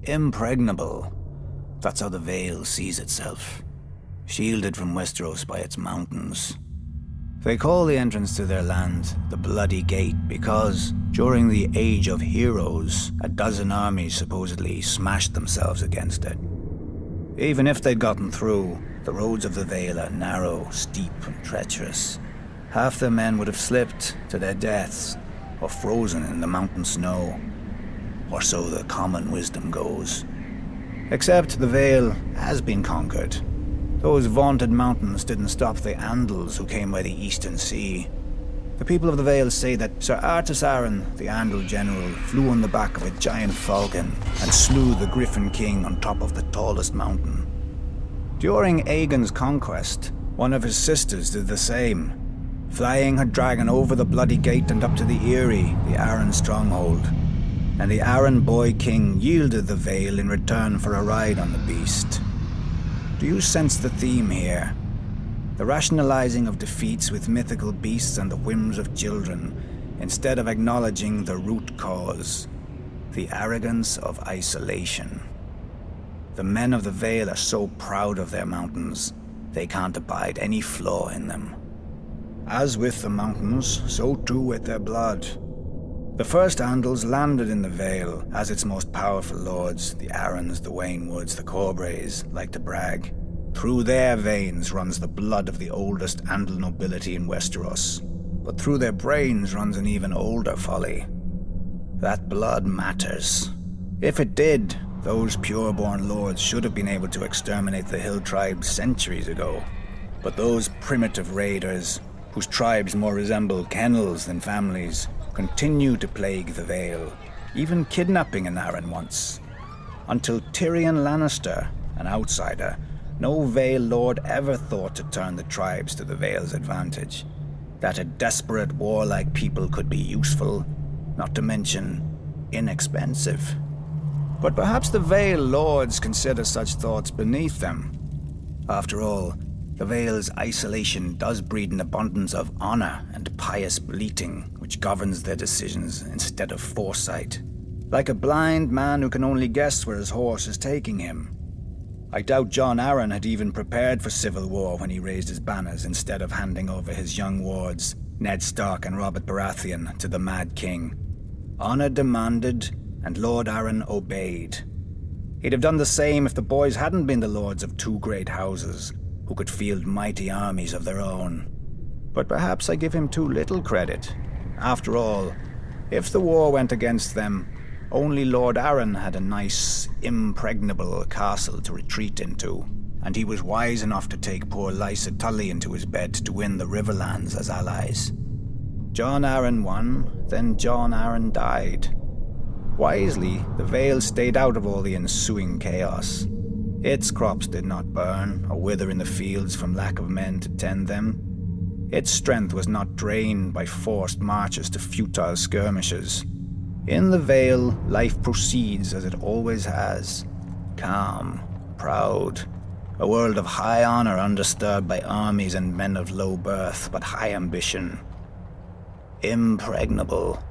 Impregnable. That's how the Vale sees itself. Shielded from Westeros by its mountains. They call the entrance to their land the Bloody Gate because, during the Age of Heroes, a dozen armies supposedly smashed themselves against it. Even if they'd gotten through, the roads of the Vale are narrow, steep, and treacherous. Half their men would have slipped to their deaths, or frozen in the mountain snow. Or so the common wisdom goes. Except the Vale has been conquered. Those vaunted mountains didn't stop the Andals who came by the Eastern Sea. The people of the Vale say that Sir Artus Arryn, the Andal general, flew on the back of a giant falcon and slew the Griffin King on top of the tallest mountain. During Aegon's conquest, one of his sisters did the same, flying her dragon over the Bloody Gate and up to the Eyrie, the Arryn stronghold. And the Arryn boy king yielded the Vale in return for a ride on the beast. Do you sense the theme here? The rationalizing of defeats with mythical beasts and the whims of children, instead of acknowledging the root cause, the arrogance of isolation. The men of the Vale are so proud of their mountains, they can't abide any flaw in them. As with the mountains, so too with their blood. The first Andals landed in the Vale as its most powerful lords, the Arryns, the Waynwoods, the Corbrays, like to brag. Through their veins runs the blood of the oldest Andal nobility in Westeros, but through their brains runs an even older folly. That blood matters. If it did, those pure-born lords should have been able to exterminate the hill tribes centuries ago. But those primitive raiders, whose tribes more resemble kennels than families, continue to plague the Vale, even kidnapping an Arryn once. Until Tyrion Lannister, an outsider, no Vale lord ever thought to turn the tribes to the Vale's advantage. That a desperate, warlike people could be useful, not to mention inexpensive. But perhaps the Vale lords consider such thoughts beneath them. After all, the Vale's isolation does breed an abundance of honor and pious bleating, which governs their decisions instead of foresight. Like a blind man who can only guess where his horse is taking him. I doubt Jon Arryn had even prepared for civil war when he raised his banners instead of handing over his young wards, Ned Stark and Robert Baratheon, to the Mad King. Honor demanded, and Lord Arryn obeyed. He'd have done the same if the boys hadn't been the lords of two great houses, who could field mighty armies of their own. But perhaps I give him too little credit. After all, if the war went against them, only Lord Arryn had a nice, impregnable castle to retreat into, and he was wise enough to take poor Lysa Tully into his bed to win the Riverlands as allies. Jon Arryn won, then Jon Arryn died. Wisely, the Vale stayed out of all the ensuing chaos. Its crops did not burn or wither in the fields from lack of men to tend them. Its strength was not drained by forced marches to futile skirmishes. In the Vale, life proceeds as it always has. Calm, proud. A world of high honor undisturbed by armies and men of low birth, but high ambition. Impregnable.